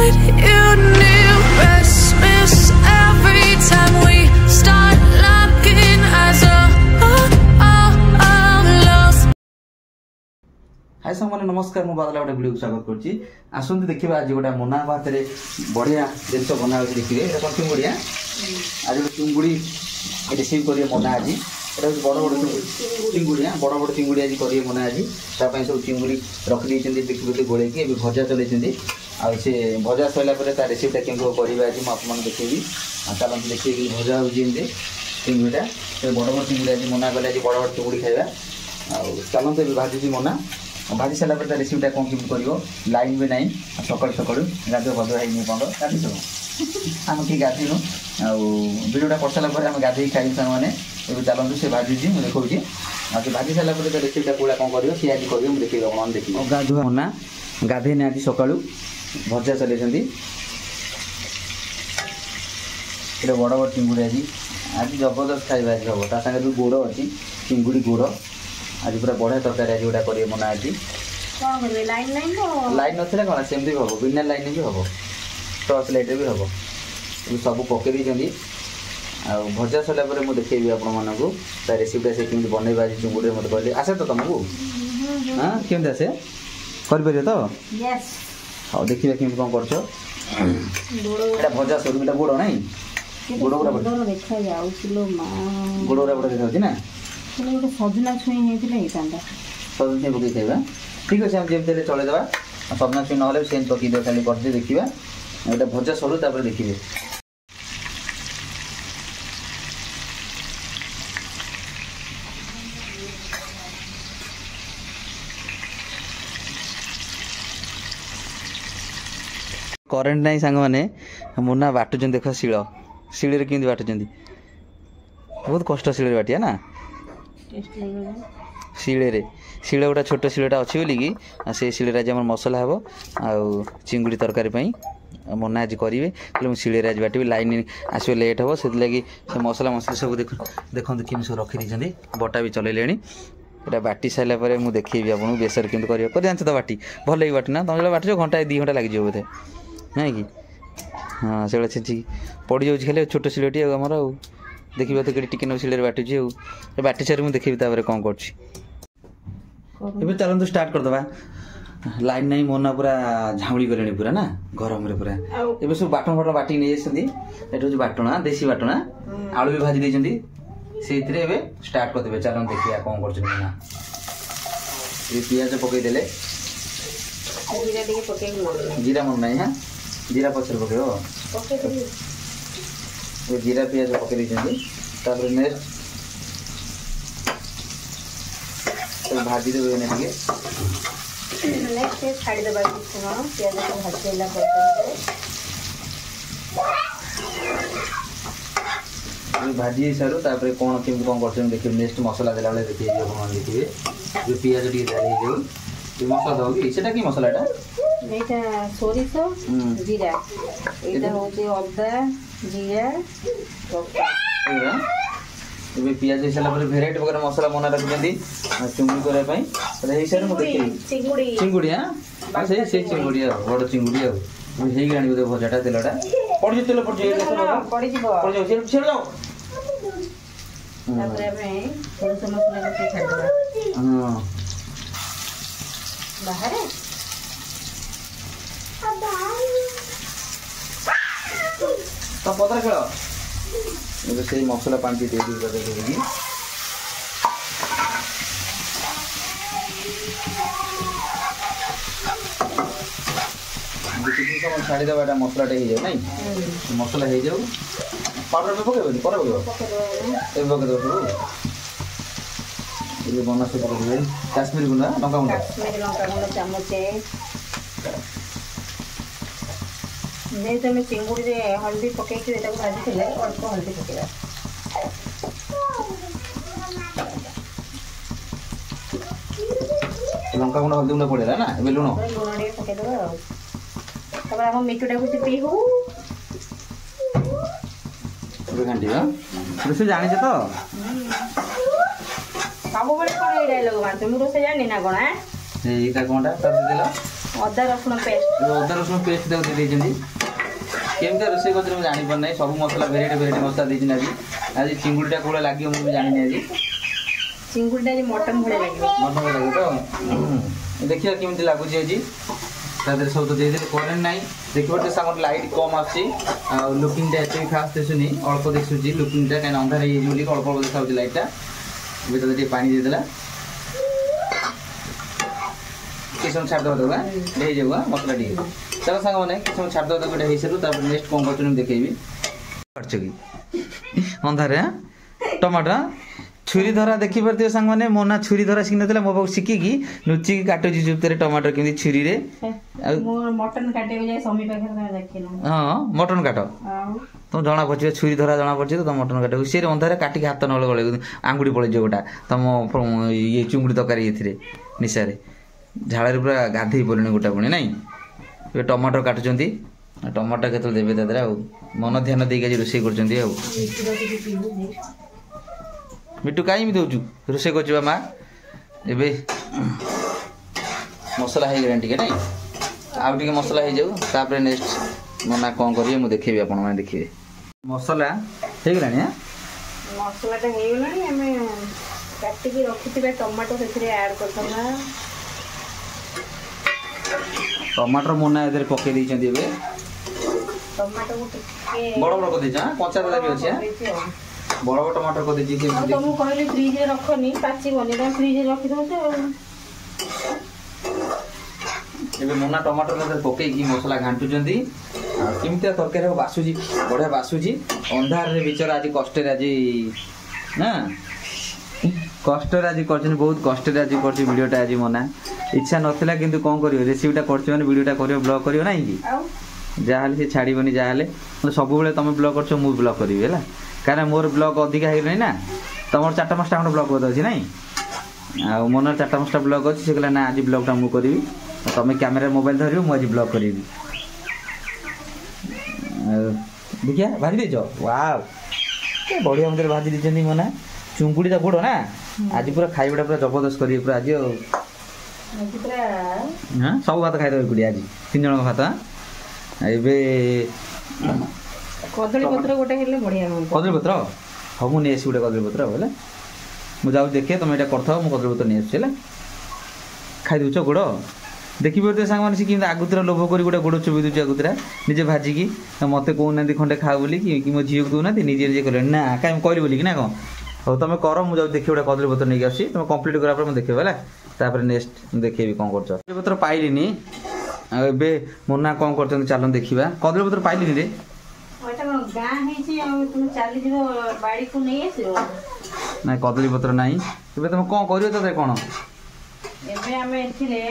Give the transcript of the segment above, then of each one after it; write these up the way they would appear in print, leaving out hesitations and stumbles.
get you near, restless every time we start looking as a lost. हाय सामने नमस्कार मु बादल गोटे वीडियो स्वागत करछि। आसंती देखिबा आज गोटा मोना भात रे बढ़िया जिंस बना होछि देखिबे एटा सब चिंगुड़िया आज गोटे चिंगुड़ी रिसीव करिए मोना आज एटा बड़ बड़ चिंगुड़िया बड़ बड़ चिंगुड़ी आज करिए मोना आज ता पय सब चिंगुड़ी रख दैछन्ती देखिबे गोळे की ए भजा चलैछन्ती आ से भजा सैला परे ता रेसिपीटा केंगो करिबा आज म आपन देखिबी आ चलन देखिए कि भजा हो जिंदे चिंगुड़ीटा ए बड़ बड़ चिंगुड़ी आज मोना गले आज बड़ बड़ चिंगुड़ी खाइबा आ चलन तो भाजी मोना भाजी सारा पर रेसिपीटा कौन केमती कर लाइन भी ना सकाल सकाल गाधुआ बधुआ है पंद गाधी सब आम कि गाधीनु भिडियोटा कर सारापर आम गाधे खाई सारे मैंने ये चलते से भाजी मुझे देखी आज भाजी सारा पर रेसिपीटा कौड़ा कौन कर सी आज कर देखिए कौन देखिए गाधुआ मना गाधे आज सका भजा चलते बड़ बड़ चिंगुड़ी आज जबरदस्त खाଇବା आज हम ता सागे गोड़ अच्छी चिंगुड़ी गोड़ आज पूरा बढ़िया तरकारी आज गोटा करिए मना आज लाइन नथिला कौन सेमती हम बिना लाइन भी हम टर्च लाइट भी हम सब पकई दी भजा सरला मुझे देखी आपण मानक रेसिपीटा से कमी बनइबा आज चिंगुड़ी मत कहले आसे तो तुमको हाँ केमती आसे कर तो हाँ देखिए केमती कौन कर भजा सरुटा गोड़ ना गोड़ गुड़ा गोड़ गुड़ा देखा ना सजना छुई सजना छुई पकई खाइबा ठीक अच्छे जमी चलैदे सजना छुई ना सेम पकईद खाली करदे देखा गोटे भजा सरू तापर देखिए करेन्ट ना सांग मैंने मुना बाटुचन देख शिल शिले केमती बाटुचंदी बहुत कष्ट शिले बाटिया ना शिले शिल गोटा छोट शिलटा अच्छी बोलिकी से शिले आज आम मसला हे आउ चिंगुड़ी तरकारी मना आज करेंगे कहले शिले आज बाटी लाइन आसो लेट हे से लगी से मसला मसला सब देखते केमी सब रखी दे बटा भी चलैले यहाँ बाटी सारा पर मुझे देखी आपको बेसर केमती कर जानते तो बाटी भल लगे बाटी ना तुम जो बाटी घंटा 2 घंटा लगे बोधे ना कि हाँ से छेची पड़ जाऊँ खाली छोट शिलटी आमर आ देखिए तो टिके नौ शिले बाटुची बाटी सारे मुझे देखी कौन कर चलते स्टार्ट करदे लाइन नहीं मोना पूरा झाउली गले पूरा ना गरम पूरा ए सब बाटण फाटण बाटी नहीं जाती बाटणा देसी बाटणा आलू भी भाजी देती से स्टार्ट करदे चलन देखिए कौन कर पियाज पकईदे जीरा मन ना हाँ जीरा पचर पकड़ जीरा पियाज पकई नेक्स्ट भाजी देवे छाड़ीदे पियाज को भाजला भाजी सारू तापर कौन केमती कौन कर देखिए नेक्स्ट मसला देला बेले देखिए देखिए जो पियाज टी मसला दो कि सेटा कि मसलाटा एटा सोरिष जीरा एटा होचे अदा जीरा ये पियाज हिसाब पर भेराइटी प्रकार मसला बना रखी चिंगुड़ी करने चिंगुड़ी हाँ से चिंगुड़ी बड़ चिंगुड़ी आनी बोधे भजाटा तेलटा पड़ी तेल पड़ तो पतर खेल से मसला पानी दे छाड़ीदे मसलाटे हो जाए ना मसला हो जाऊ पाउडर भी पकड़ पर पकड़ बना सब काश्मीर गुंडा लंका गुंडा नहीं तो चिंगुड़ी हल्दी पकई भाजी अल्प हल्दी पकड़ा लंका गुंडा हल्दी गुंडा पड़ेगा ना लुण लुण पकईदे आम मीठा को पी हो घाटी रोसे जानी तो सब बड़े कौन ये डायलॉग मारते मुझे रोसे जानी ना कौन है ये कौनटा ଅଦା ରସୁଣ ପେଷ୍ଟ ଅଦା ରସୁଣ ପେଷ୍ଟ ତାକୁ ଦେଇଛନ୍ତି କେମିତି ରୋଷେଇ କରୁଛନ୍ତି ମୁଁ ଜାଣିପାରୁ ନାହିଁ ସବୁ ମସଲା ଭେରାଇଟି ମସଲା ଦେଇଛନ୍ତି ଆଜି ଚିଙ୍ଗୁଡିଟା କୋଉଟା ଲାଗିବ ମୁଁ ବି ଜାଣିନି ଆଜି ଚିଙ୍ଗୁଡିଟା ଆଜି ମଟନ ଭଳିଆ ଲାଗିବ ତ ଦେଖିବା କେମିତି ଲାଗୁଛି ଆଜି ତା ଦେହରେ ସବୁ ତ ଦେଇଦେଲେ କରେଣ୍ଟ ନାହିଁ ଦେଖିବାରେ ସାଙ୍ଗର ଲାଇଟ୍ କମ୍ ଆସୁଛି ଆଉ ଲୁକିଂଟା ଏତେ ବି ଖାସ୍ ଦିଶୁନି ଅଳ୍ପ ଦିଶୁଛି ଲୁକିଂଟା କାହିଁକିନା ଅନ୍ଧାର ହେଇଯାଇଛି ବୋଲି ଅଳ୍ପ ଅଳ୍ପ ଦେଖାଯାଉଛି ଲାଇଟ୍ଟା ଏବେ ତାହେଲେ ଟିକେ ପାଣି ଦେଇଦେଲା କିଛି ସମୟ ଛାଡ଼ିଦେବା ତାକୁ ହେଇଯାଉ ମସଲା ଟିକେ ଚାଲ ସାଙ୍ଗମାନେ କିଛି ସମୟ ଛାଡ଼ିଦେବା ତାକୁ ଏଇଟା ହେଇସାରୁ ତାପରେ ନେକ୍ସଟ କ'ଣ କରୁଛନ୍ତି ମୁଁ ଦେଖେଇବି ପାରୁଛ କି ଅନ୍ଧାରେ ଟମାଟୋ ଛୁରୀ ଧରା ଦେଖିପାରୁଥିବେ ସାଙ୍ଗମାନେ ମୋ ନା ଛୁରୀ ଧରା ଶିଖିନଥିଲା ମୋ ପାଖକୁ ଶିଖିକି ଲୁଚିକି କାଟୁଛି ଚୁପ୍ତରେ ଟମାଟୋ କେମିତି ଛୁରୀରେ ମଟନ କାଟିବାକୁ ଯାଏ ସମୀ ପାଖରେ ତମେ ଦେଖିନ ହଁ ମଟନ କାଟ ତମ ଜଣା ପଡୁଛି ଛୁରୀ ଧରା ଜଣା ପଡୁଛି ତ ତମ ମଟନ କାଟ ସେ ଅନ୍ଧାରେ କାଟିକି ହାତ ନଳ ଗଳେଇ ଆଙ୍ଗୁଠି ପଳେଇଯିବ ଗୋଟା ତମ ଇଏ ଚୁଙ୍ଗୁଡ଼ି ତରକାରୀ ଏଥିରେ ନିଶାରେ ଝାଳରେ ପୁରା ଗାଧେଇ ପଡ଼ିଲଣି ଗୋଟା ପୁଣି ନାଇଁ ଏବେ ଟମାଟୋ କାଟୁଛନ୍ତି ଟମାଟୋ କେତେବେଳେ ଦେବେ ତା ଦେହରେ ଆଉ ମନ ଧ୍ୟାନ ଦେଇକି ଆଜି ରୋଷେଇ କରୁଛନ୍ତି ଆଉ ମିଟୁ କାହିଁକି ଦେଉଛୁ ରୋଷେଇ କରୁଛୁ ବା ମା ଏବେ ମସଲା ହେଇଗଲାଣି ଟିକେ ନାଇଁ ଆଉ ଟିକେ ମସଲା ହେଇଯାଉ ତାପରେ ନେକ୍ସଟ ମନା କ'ଣ କରିବେ ମୁଁ ଦେଖେଇବି ଆପଣମାନେ ଦେଖିବେ ମସଲା ହେଇଗଲାଣି ମସଲାଟା ହେଇଗଲାଣି ଆମେ କାଟିକି ରଖିଥିବା ଟମାଟୋ ସେଥିରେ ଆଡ୍ କରିଦେବା ଟମାଟର ମୁନା ଏଥିରେ ପକେଇ ଦେଇଛନ୍ତି ଏବେ ଟମାଟୋକୁ ଟିକେ ବଡ଼ ବଡ଼ କରିଦେଇଛ କଞ୍ଚା ଦାଦା ବି ଅଛି ବଡ଼ ବଡ଼ ଟମାଟର କରିଦେଇଛି ତମକୁ କହିଲି ଫ୍ରିଜରେ ରଖନି ପାଚିବନି ତମେ ଫ୍ରିଜରେ ରଖିଦଉଛ ଆଉ ଏବେ ମୁନା ଟମାଟର ମଧ୍ୟରେ ପକେଇକି ମସଲା ଘାଣ୍ଟୁଛନ୍ତି ଆଉ କେମିତିଆ ତରକାରୀ ହବ ବାସୁଛି ବଢ଼ିଆ ବାସୁଛି ଅନ୍ଧାରରେ ବିଚରା ଆଜି କଷ୍ଟରେ ଆଜି ନା କଷ୍ଟରେ ଆଜି କରିଛନ୍ତି ବହୁତ କଷ୍ଟରେ ଆଜି କରିଛି ଭିଡ଼ିଓଟା ଆଜି ମନା ଇଚ୍ଛା ନଥିଲା କିନ୍ତୁ କ'ଣ କରିବ ରେସିପିଟା କରିଛି ମାନେ ଭିଡ଼ିଓଟା କରିବ ବ୍ଲଗ୍ କରିବ ନାହିଁ କି ଯାହାହେଲେ ସେ ଛାଡ଼ିବନି ଯାହାହେଲେ ସବୁବେଳେ ତମେ ବ୍ଲଗ୍ କରୁଛ ମୁଁ ବ୍ଲଗ୍ କରିବି ହେଲା କାରଣ ମୋର ବ୍ଲଗ୍ ଅଧିକା ହେଇଗଲାଣି ନା ତମର 4-5ଟା ଖଣ୍ଡେ ବ୍ଲଗ୍ ବୋଧେ ଅଛି ନାଇଁ ଆଉ ମନରେ 4-5ଟା ବ୍ଲଗ୍ ଅଛି ସେ କହିଲା ନା ଆଜି ବ୍ଲଗ୍ଟା ମୁଁ କରିବି ତମେ କ୍ୟାମେରା ମୋବାଇଲ ଧରିବ ମୁଁ ଆଜି ବ୍ଲଗ୍ କରିବି ଦେଖିଆ ଭାଜି ଦେଇଛ ୱାଓ ବଢ଼ିଆ ମତରେ ଭାଜି ଦେଇଛନ୍ତି ମନା ଚୁଙ୍ଗୁଡ଼ିଟା ଗୋଡ଼ ନା ଆଜି ପୁରା ଖାଇବାଟା ପୁରା ଜବରଦସ୍ତ କରିବେ ପୁରା ଆଜି ଆଉ ହଁ ସବୁ ଭାତ ଖାଇଦେବେ ଏକୁଟିଆ ଆଜି 3 ଜଣଙ୍କ ଭାତ ଏବେ କଦଳୀ ପତ୍ର ଗୋଟେ ହେଲେ ବଢ଼ିଆ ହୁଅନ୍ତା କଦଳୀ ପତ୍ର ହଉ ମୁଁ ନେଇ ଆସିବି ଗୋଟେ କଦଳୀ ପତ୍ର ହେଲା ମୁଁ ଯାଉଛି ଦେଖେ ତମେ ଏଇଟା କରିଥାଅ ମୁଁ କଦଳୀ ପତ୍ର ନେଇ ଆସୁଛି ହେଲା ଖାଇଦେଉଛ ଗୋଡ଼ ଦେଖିପାରୁଥିବେ ସାଙ୍ଗମାନେ ସେ କେମିତି ଆଗୁତୁରା ଲୋଭ କରି ଗୋଟେ ଗୋଡ଼ ଚୋବେଇ ଦେଉଛି ଆଗୁତୁରା ନିଜେ ଭାଜିକି ମୋତେ କହୁନାହାନ୍ତି ଖଣ୍ଡେ ଖାଅ ବୋଲି କି ମୋ ଝିଅକୁ ଦେଉନାହାନ୍ତି ନିଜେ ନିଜେ କଲେଣି ନା କାହିଁ ମୁଁ କହିଲି ବୋଲିକି ନା କ'ଣ ହଉ ତମେ କର ମୁଁ ଯାଉଛି ଦେଖିବି ଗୋଟେ କଦଳୀ ପତ୍ର ନେଇକି ଆସୁଛି ତମେ କମ୍ପ୍ଲିଟ୍ କରିବା ପରେ ମୁଁ ଦେଖେଇବି ହେଲା ତାପରେ ନେକ୍ସଟ ମୁଁ ଦେଖେଇବି କ'ଣ କରୁଛ କଦଳୀ ପତ୍ର ପାଇଲିନି ଆଉ ଏବେ ମୋ ନା କ'ଣ କରୁଛନ୍ତି ଚାଲନ୍ତୁ ଦେଖିବା କଦଳୀ ପତ୍ର ପାଇଲିନି ରେ ଗାଁ ହେଇଛି ଆଉ ତମେ ଚାଲିଯିବ ବାଡ଼ିକୁ ନେଇ ଆସିବ ନାଇଁ କଦଳୀ ପତ୍ର ନାହିଁ ଏବେ ତମେ କ'ଣ କରିବ ତାପରେ କ'ଣ ଏବେ ଆମେ ଏଥିରେ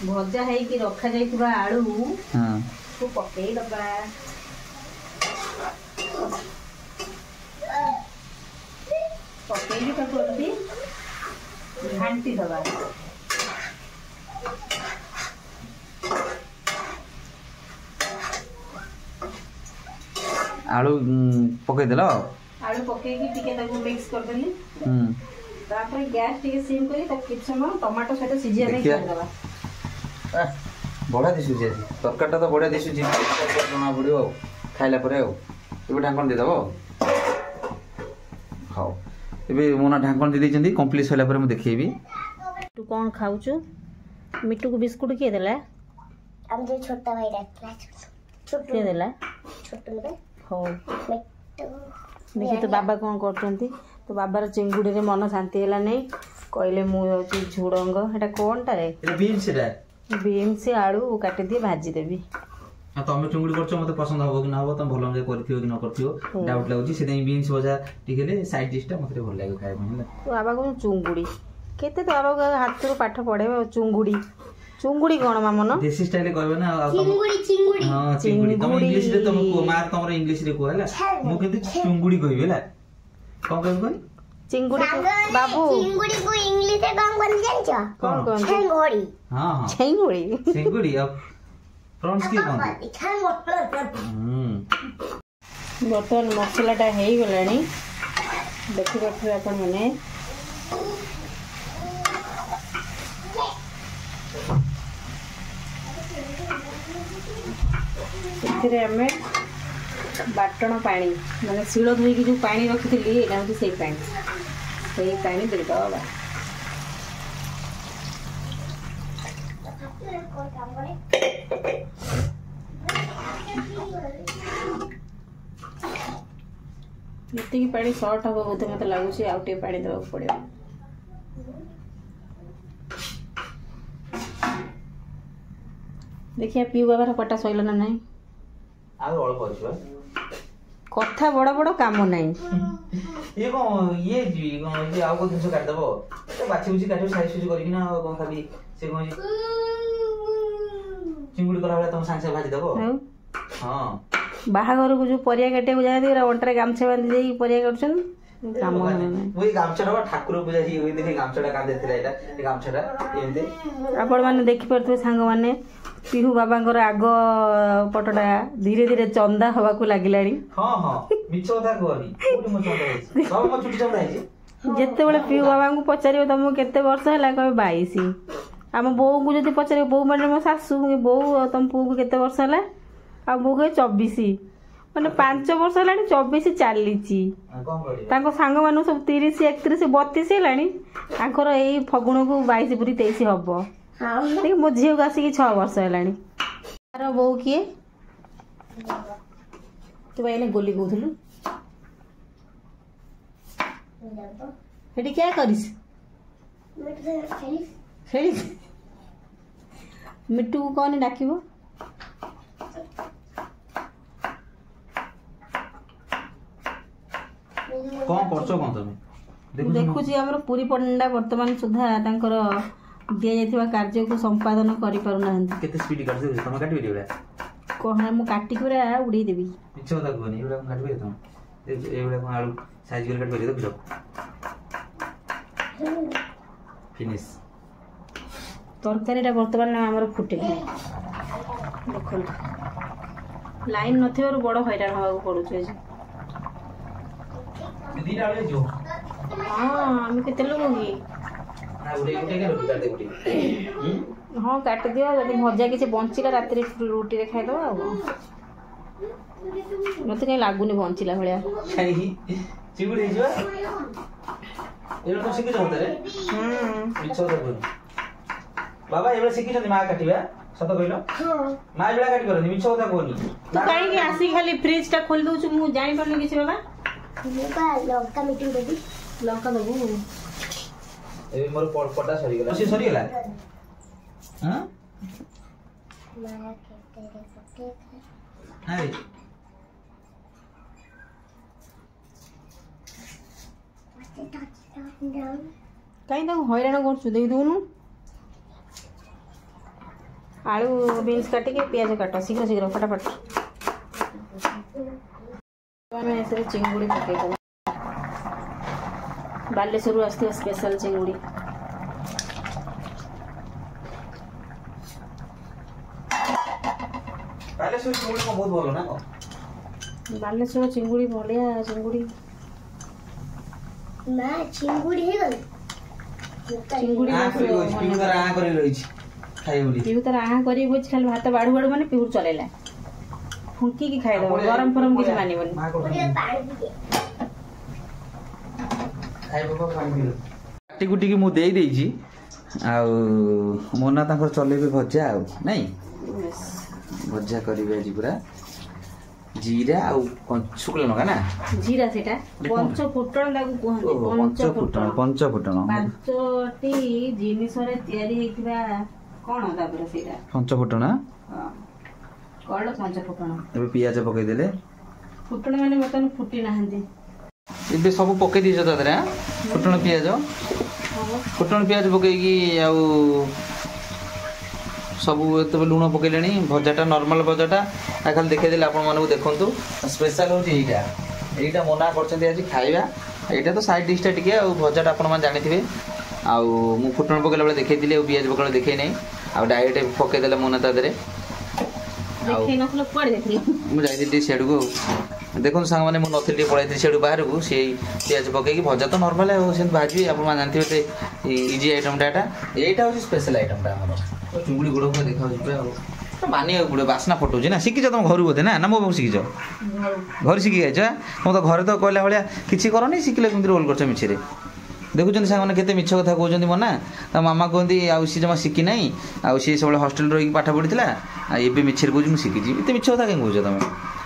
ଭଜା ହେଇକି ରଖାଯାଇଥିବା ଆଳୁକୁ ପକେଇଦବା ପକେଇକି ତାକୁ ଏମିତି ଘାଣ୍ଟି ଦବା ଆଳୁ ପକେଇଦେଲ ଆଳୁ ପକେଇକି ଟିକେ ତାକୁ ମିକ୍ସ କରିଦେଲି ତାପରେ ଗ୍ୟାସ୍ ଟିକେ ସିମ୍ କରି ତାକୁ କିଛି ସମୟ ଟମାଟୋ ସହିତ ସିଝିବା ପାଇଁ ଛାଡ଼ିଦେବା ବଢ଼ିଆ ଦିଶୁଛି ଆଜି ତରକାରୀଟା ତ ବଢ଼ିଆ ଦିଶୁଛି ଜଣା ପଡ଼ିବ ଆଉ ଖାଇଲା ପରେ ଆଉ ଏବେ ଢାଙ୍କଣ ଦେଇଦେବ ହଉ ଏବେ ମୋ ନା ଢାଙ୍କଣ ଦେଇଦେଇଛନ୍ତି କମ୍ପ୍ଲିଟ୍ ସରିଲା ପରେ ମୁଁ ଦେଖେଇବି ତୁ କ'ଣ ଖାଉଛୁ ମିଟୁକୁ ବିସ୍କୁଟ କିଏ ଦେଲା କିଏ ଦେଲା ହଉ ଦେଖି ତୋ ବାବା କ'ଣ କରୁଛନ୍ତି ତୋ ବାବାର ଚିଙ୍ଗୁଡ଼ିରେ ମନ ଶାନ୍ତି ହେଲା ନାହିଁ କହିଲେ ମୁଁ ଯାଉଛି ଝୁଡ଼ଙ୍ଗ ଏଇଟା କ'ଣଟାରେ ବିନ୍ସ ଆଳୁ କାଟିଦିଏ ଭାଜିଦେବି ତମେ ଚୁଙ୍ଗୁଡ଼ି କରୁଛ ମତେ ପସନ୍ଦ ହବ କି ନ ହବ ତମେ ଭଲ ମଜା କରିଥିବ କି ନ କରିଥିବ ଡାଉଟ୍ ଲାଗୁଛି ସେଥିପାଇଁ ବିନ୍ସ ଭଜା ଟିକେ ହେଲେ ସାଇଡ୍ ଡିଶ୍ଟା ମତେ ଭଲ ଲାଗିବ ଖାଇବା ପାଇଁ ହେଲା ତୋ ବାବା କହୁଛୁ ଚୁଙ୍ଗୁଡ଼ି କେତେ ତୋ ବାବା ହାତରୁ ପାଠ ପଢ଼େଇବ ଚୁଙ୍ଗୁଡ଼ି ଚୁଙ୍ଗୁଡ଼ି କ'ଣ ମାମନ ଦେଶୀ ଷ୍ଟାଇଲରେ କହିବ ନା ଚିଙ୍ଗୁଡ଼ି ତମ ଇଂଲିଶରେ ତମ କୁହ ମାର ତମର ଇଂଲିଶରେ କୁହ ହେଲା ମୁଁ କିନ୍ତୁ ଚୁଙ୍ଗୁଡ଼ି କହିବି ହେଲା କ'ଣ କହିବି କହି ଚିଙ୍ଗୁଡ଼ି ବାବୁ ଚିଙ୍ଗୁଡ଼ିକୁ ଇଂଲିଶରେ କ'ଣ କହନ୍ତି ଜାଣିଛ କ'ଣ କହନ୍ତି ଛେଙ୍ଗୁଡ଼ି ହଁ ହଁ ଚିଙ୍ଗୁଡ଼ି ଚିଙ୍ଗୁଡ଼ି ଆଉ ପ୍ରନ୍ସ କି କହନ୍ତି ବର୍ତ୍ତମାନ ମସଲାଟା ହେଇଗଲାଣି ଦେଖିପାରୁଥିବେ ଆପଣମାନେ ଏଥିରେ ଆମେ ବାଟଣ ପାଣି ମାନେ ଶିଳ ଧୋଇକି ଯେଉଁ ପାଣି ରଖିଥିଲି ଏଇଟା ହେଉଛି ସେଇ ପାଣି ଦେଇଦେବା। ଏତିକି ପାଣି ସର୍ଟ ହବ ବୋଧେ ମୋତେ ଲାଗୁଛି, ଆଉ ଟିକେ ପାଣି ଦେବାକୁ ପଡ଼ିବ। ଦେଖିବା ପିଉ ବାବାର କଟା ସଇଲା ନା ନାହିଁ। ଆଉ ଅଳ୍ପ ଅଛି ବା। କଥା ବଡ଼ ବଡ଼ କାମ ନାହିଁ। ଇଏ କଣ ଇଏ ଆଉ କୋଉ ଜିନିଷ କାଟିଦବ ବାଛି ବୁଛି କାଟିବ ସାଇଜ ସୁଇଜ କରିକି ନା ଆଉ କଣ ଖାଲି ସେ କଣ ଚିଙ୍ଗୁଡ଼ି କଲା ଭଳିଆ ତମେ ସାଙ୍ଗେ ସାଙ୍ଗେ ଭାଜି ଦବ। ହଁ ବାହାଘରକୁ ଯୋଉ ପରିବା କାଟିବାକୁ ଯାଆନ୍ତି ଅଣ୍ଟାରେ ଗାମଛା ବାନ୍ଧି ଦେଇକି ପରିବା କାଟୁଛନ୍ତି କାମ ନାହିଁ। ମୁଁ ଏଇ ଗାମଛାଟା ଠାକୁର ପୂଜା ହେଇଥିଲି ଗାମଛାଟା କାନ୍ଦିଥିଲା ଏଇଟା ଏ ଗାମଛାଟା ଏମିତି। ଆପଣ ମାନେ ଦେଖିପାରୁଥିବେ ସାଙ୍ଗମାନେ ପିହୁ ବାବାଙ୍କର ଆଗ ପଟଟା ଧୀରେ ଧୀରେ ଚନ୍ଦା ହବାକୁ ଲାଗିଲାଣି। ହଁ ହଁ ମିଛ କଥା କୁହନି, କୋଉଠି ମୋ ଚନ୍ଦା ହେଇଛି? ବାବା ମୋ ଚୁଟି ଚନ୍ଦା ହେଇଛି। ଯେତେବେଳେ ପିହୁ ବାବାଙ୍କୁ ପଚାରିବ ତମକୁ କେତେ ବର୍ଷ ହେଲା, କହିବେ 22। ଆମ ବୋଉଙ୍କୁ ଯଦି ପଚାରିବ, ବୋଉ ମାନେ ମୋ ଶାଶୁ, ବୋଉ ତମ ପୁଅକୁ କେତେ ବର୍ଷ ହେଲା, ଆଉ ବୋଉ କହେ 24। ମାନେ 5 ବର୍ଷ ହେଲାଣି 24 ଚାଲିଛି। ତାଙ୍କ ସାଙ୍ଗମାନଙ୍କୁ ସବୁ 30, 31, 32 ହେଲାଣି। ତାଙ୍କର ଏଇ ଫଗୁଣକୁ 22 ପୁରି 23 ହବ। ମୋ ଝିଅକୁ ଆସିକି 6 ବର୍ଷ ହେଲାଣି। ତାର ବୋଉ କିଏ? ତୁ ଏଇନେ ଗୋଲି କହୁଥିଲୁ ସେଠି କିଏ କରିସ ଖେଳି ମିଟୁକୁ କଣ ଡାକିବ? କଣ କରୁଛ କଣ ତମେ? ଦେଖୁଛି ଆମର ପୁରୀ ପଣ୍ଡା ବର୍ତ୍ତମାନ ସୁଦ୍ଧା ତାଙ୍କର ଦିଆଯାଇଥିବା କାର୍ଯ୍ୟକୁ ସମ୍ପାଦନ କରିପାରୁନାହାନ୍ତି। କେତେ ସ୍ପିଡ କାଟୁଛ ତମେ? କାଟିବି ଏଇଟା କହ ମୁଁ କାଟିକି ପୁରା ଉଡେଇଦେବି। ମିଛ କଥା କୁହନି, ଏଇଗୁଡ଼ା କଣ କାଟିବି ତମେ? ଏଇଗୁଡ଼ା କଣ ଆଳୁ ସାଇଜ କରି କାଟିବି? ଦେଖୁଛ ଫିନିଶ। ତରକାରୀଟା ବର୍ତ୍ତମାନ ଆମର ଫୁଟିଲାଣି। ଦେଖନ୍ତୁ ଲାଇନ୍ ନଥିବାରୁ ବଡ଼ ହଇରାଣ ହେବାକୁ ପଡୁଛି ଆଜି। ହଁ ଆମେ କେତେ ଲୋକ କି? ହଁ କାଟିଦିଅ, ଯଦି ଭଜା କିଛି ବଞ୍ଚିଲା ରାତିରେ ରୁଟିରେ ଖାଇଦେବା। ଆଉ ମତେ କାହିଁ ଲାଗୁନି ବଞ୍ଚିଲା ଭଳିଆ। ବାବା ଏଇଭଳିଆ ଶିଖିଛନ୍ତି ମା କାଟିବା? ସତ କହିଲ? ମା ଏଇଭଳିଆ କାଟି ପାରନ୍ତି, ମିଛ କଥା କୁହନି। ତୁ କାହିଁକି ଆସିକି ଖାଲି ଫ୍ରିଜ ଟା ଖୋଲି ଦଉଛୁ? ମୁଁ ଜାଣିପାରୁନି କିଛି। ବାବା ଲଙ୍କା ମିଟିଂ ଦେବି। ଲଙ୍କା ଦେବୁ? ଏବେ ମୋର ପଟା ସରିଗଲା। ସେ ସରିଗଲା? ହଁ କାହିଁ ତାକୁ ହଇରାଣ କରୁଛୁ? ଦେଇ ଦଉନୁ। ଆଳୁ ବିନ୍ସ କାଟିକି ପିଆଜ କାଟ, ଶୀଘ୍ର ଶୀଘ୍ର ଫଟାଫଟ। ଆମେ ଏଥିରେ ଚିଙ୍ଗୁଡ଼ି ପକେଇଦେବା। ବାଲେଶ୍ୱରରୁ ଆସିଥିବା ସ୍ପେଶାଲ ଚିଙ୍ଗୁଡ଼ି। ବାଲେଶ୍ୱର ଚିଙ୍ଗୁଡ଼ି କଣ ବହୁତ ଭଲ ନା କଣ? ବାଲେଶ୍ୱର ଚିଙ୍ଗୁଡ଼ି ବଢ଼ିଆ ଚିଙ୍ଗୁଡ଼ି। ମା ଚିଙ୍ଗୁଡ଼ି ହେଇଗଲା। ଚିଙ୍ଗୁଡ଼ି ପିହୁ ତାର ଆହା କରିକି ବଇଛି, ଖାଲି ଭାତ ବାଢୁ ବାଢୁ ମାନେ ପିହୁ ଚଲେଇଲା। ଫୁଙ୍କିକି ଖାଇଦବ, ଗରମ ଫରମ କିଛି ମାନିବନି। କାଟି କୁଟିକି ମୁଁ ଦେଇ ଦେଇଛି। ଆଉ ମୋନା ତାଙ୍କର ଚଲେଇବେ ଭଜା। ଆଉ ନାଇଁ ଭଜା କରିବେ ଆଜି ପୁରା। ଜିରା ଆଉ ଶୁଖିଲା ଲଙ୍କା ନା ଜିରା, ସେଟା ପଞ୍ଚ ଫୁଟଣ ତାକୁ କୁହନ୍ତି। ପଞ୍ଚ ଫୁଟଣ 5ଟି ଜିନିଷରେ ତିଆରି ହେଇଥିବା କଣ ତାପରେ ସେଇଟା ପଞ୍ଚ ଫୁଟଣ। କଣ ପଞ୍ଚ ଫୁଟଣ? ଏବେ ପିଆଜ ପକେଇଦେଲେ। ଫୁଟଣ ମାନେ ବର୍ତ୍ତମାନ ଫୁଟି ନାହାନ୍ତି। ଏବେ ସବୁ ପକେଇ ଦେଇଛ ତା ଦେହରେ ଫୁଟଣ ପିଆଜ। ଫୁଟଣ ପିଆଜ ପକେଇକି ଆଉ ସବୁ ଏତେବେଳେ ଲୁଣ ପକେଇଲେଣି। ଭଜାଟା ନର୍ମାଲ ଭଜାଟା ଖାଲି ଦେଖେଇଦେଲେ ଆପଣମାନଙ୍କୁ। ଦେଖନ୍ତୁ ସ୍ପେଶାଲ ହେଉଛି ଏଇଟା। ଏଇଟା ମନା କରିଛନ୍ତି ଆଜି ଖାଇବା। ଏଇଟା ତ ସାଇଡ୍ ଡିଶ୍ଟା ଟିକେ, ଆଉ ଭଜାଟା ଆପଣମାନେ ଜାଣିଥିବେ। ଆଉ ମୁଁ ଫୁଟଣ ପକେଇଲା ବେଳେ ଦେଖେଇଥିଲି, ଆଉ ପିଆଜ ପକେଇଲା ବେଳେ ଦେଖେଇ ନାହିଁ। ଆଉ ଡାଇରେକ୍ଟ ପକେଇଦେଲେ ମନା ତା ଦେହରେ। ଆଉ ମୁଁ ଯାଇଥିଲି ଟିକେ ସିଆଡ଼କୁ। ଆଉ ଦେଖନ୍ତୁ ସାଙ୍ଗମାନେ, ମୁଁ ନଥିଲି ଟିକେ ପଳାଇଥିଲି ସିଆଡ଼ୁ ବାହାରକୁ। ସେଇ ପିଆଜ ପକେଇକି ଭଜା ତ ନର୍ମାଲ ଆଉ ସେମିତି ଭାଜିବି। ଆପଣମାନେ ଜାଣିଥିବେ ଏତେ ଇଜି ଆଇଟମ୍ଟା ଏଇଟା। ଏଇଟା ହେଉଛି ସ୍ପେଶାଲ ଆଇଟମ୍ଟା ଆମର। ଚୁଙ୍ଗୁଡ଼ି ଗୋଡ଼ ଦେଖାଯାଉଛି ପୁରା। ଆଉ मानिବାକୁ पड़े बास्ना फटोची ना शिखिछ तुम घर बोधे ना मो शिखिछ घर शिखि जाइछ तुम तो घर तो कहला भाया किसी करनी शिखिले केमती रोल करछ मिछरे देखुଛନ୍ତି ସାଙ୍ଗମାନେ କେତେ ମିଛ କଥା କହୁଛନ୍ତି ମନା ତା ମାମା କୁହନ୍ତି ଆଉ ସିଏ ଜମା ଶିଖି ନାହିଁ ଆଉ ସିଏ ସବୁବେଳେ ହଷ୍ଟେଲରେ ରହିକି ପାଠ ପଢ଼ିଥିଲା ଆଉ ଏବେ ମିଛରେ କହୁଛି ମୁଁ ଶିଖିଛି ଏତେ ମିଛ କଥା କାହିଁ କହୁଛ ତମେ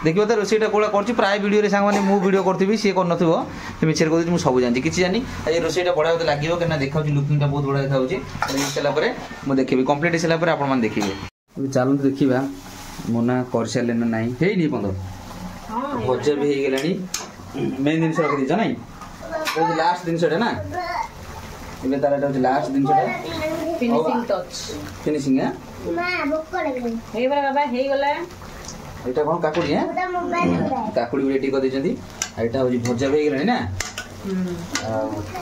ଦେଖିବ ତ ରୋଷେଇଟା କୋଉଟା କରୁଛି ପ୍ରାୟ ଭିଡ଼ିଓରେ ସାଙ୍ଗମାନେ ମୁଁ ଭିଡ଼ିଓ କରୁଥିବି ସିଏ କରୁନଥିବ ସେ ମିଛରେ କହୁଛି ମୁଁ ସବୁ ଜାଣିଛି କିଛି ଜାଣି ଆଉ ଏ ରୋଷେଇଟା ବଢ଼ିଆ ମୋତେ ଲାଗିବ କାହିଁକିନା ଦେଖାଉଛି ଲୁକିଂଟା ବହୁତ ବଢ଼ିଆ ଦେଖାଉଛି ହେଇସାରିଲା ପରେ ମୁଁ ଦେଖିବି କମ୍ପ୍ଲିଟ୍ ହେଇସାରିଲା ପରେ ଆପଣମାନେ ଦେଖିବେ ଚାଲନ୍ତୁ ଦେଖିବା ମନା କରିସାରିଲେ ନା ନାହିଁ ହେଇନି ପନ୍ଦର ଭଜା ବି ହେଇଗଲାଣି ମେନ୍ ଜିନିଷ ରଖିଦେଇଛ ନାଇଁ लास्ट दिन ना इबे तारा होची लास्ट दिन फिनिशिंग टच फिनिशिंग है मां भूख लागले हे बाबा हे गला एटा कोन काकुड़ी है काकुड़ी रेडी कर देचंती एटा होची भजा हो गेलानी ना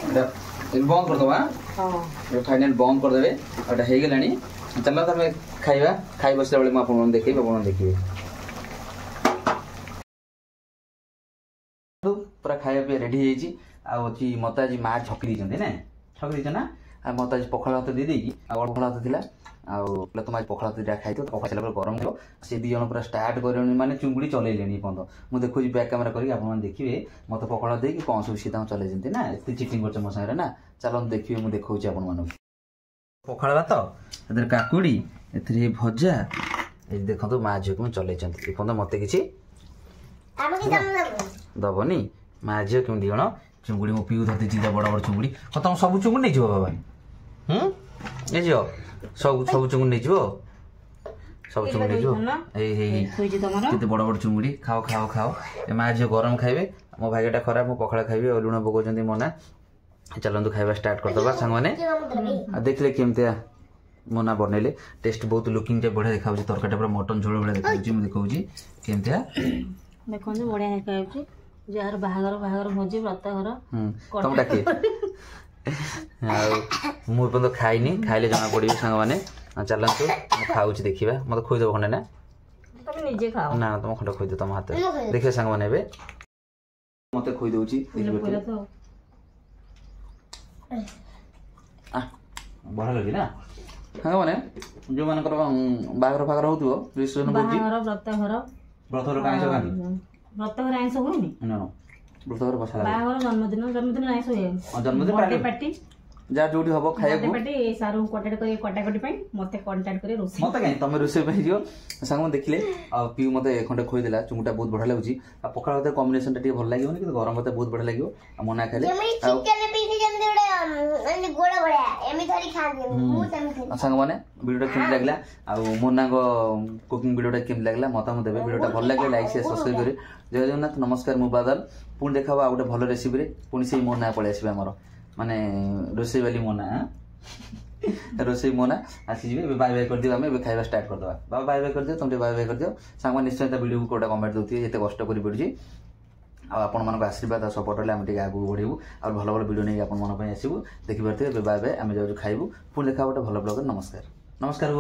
एटा बंद कर दवा हां ये फाइनल बंद कर देबे एटा हे गेलानी चलो तमे खाइबा खाइ बसला बेले म आपन देखिबे आपन देखिबे पूरा खाइबा पे रेडी हेची आछि मत आज माँ छकी दीजिए ना छकी दीजिए ना आ मत आज पखाड़ भात दे देकी पखाड़ भात था आउ तुम आज पखाड़ भात दिटा खाई पखाड़ सारा गरम थो सी दी जन पूरा स्टार्ट कर माने चुंगुड़ी चलैले पर्यंत मुझे देखुची बैक कैमेरा करके आप देखिए मत पखाड़ देकी कौन सब सी चलते ना एत चिटिंग कर मो सागर ना चलो देखिए मुझे देखा आप पखाड़ भात ए काकुड़ी ए भजा ये देखो माँ झील को चलते पर्यंत मत कि दबनी माँ झील केमी दी जन चुंगुड़ी मो पिऊ धरती बड़ बड़ चुंगुड़ी तुम सब चुंगुड़ी नहीं जीव बाबा नहीं जीव सब सब चुंगुड़ी नहीं जीव सब चुंगुड़ी नहीं जीव केते बड़ बड़ चुंगुड़ी खाओ खाओ खाओ ए माँ झील गरम खाइबे मो भाग्यटा खराब मो पखाड़ खाइबे और लुण पकाउछन्ती मना चलतु खाइबा स्टार्ट करदबा सांग माने देखले केमतिया मना बनैले टेस्ट बहुत लुकिंग टे बढ़िया देखाउछि तरकाटा पूरा मटन झोल बढ़िया देखाउछि मु देखाउछि केमतिया देखो बढ़िया देखाउछि जार बाहागर बाहागर भोजी व्रत घर तुम डाके मु तो खाइनी खाइले जना पड़िबे सांग माने चलतु मु खाउछि देखिबा मते खोइ देबो खने ना तुम निजे खाओ ना तुम खंड खोइ दे तुम हाथ देखिए सांग माने बे मते खोइ देउछि बढ़िया लगी ना सांग माने जो मानकर बाहागर फागर होतुओ रिसेप्शन भोजी बाहागर व्रत घर काई सगानी व्रत घर आइंस होइनी ना व्रत घर बसा बाहागर जन्मदिन आइंस होय जन्मदिन पार्टी जा जोडी हबो खाइबो पार्टी सारू कॉन्टैक्ट करे कटाकटी पई मते कांटेक्ट करे रोसे मते काई तमे रोसे पई जियो संग में देखिले आ पिउ मते खंडे खोइ देला चुंगुटा बहुत बढ़िया लागुची आ पखाळ भात कॉम्बिनेशन टा टी भल लागियो कि गरम भात बहुत बढ़िया लागयो आ मना खाले चिकन पीस जंदे ओडे गोड़ा बडा एमी धरी खांदे मु तमी संग माने वीडियोटा केम लागला आ मोना को कुकिंग वीडियोटा केम लागला मता म देबे वीडियोटा भल लागे लाइक शेयर सब्सक्राइब करे जय जगन्नाथ नमस्कार मु बादल पुन देखाबा आ गोटे भल रेसिपी रे पुन से मोना पळे आसीबा हमर माने रोसे वाली मोना रोसे मोना आसी जीवे बाय बाय कर दियो हमें खाइबा स्टार्ट कर दबा बाबा बाय बाय कर दियो तुम बाय बाय कर दियो सांग निश्चय वीडियो को कोटा कमेंट दोती एते कष्ट करी पड़ुची आपण मन आशीर्वाद और सपोर्ट ले आम टे आगू बढ़ेबू और भल भल वीडियो नहीं आपण मन पे आसीबू देखि पारते बाय बाय आम जाऊ खाइबू पुणी देखा गोटे भल ब्लॉग नमस्कार नमस्कार।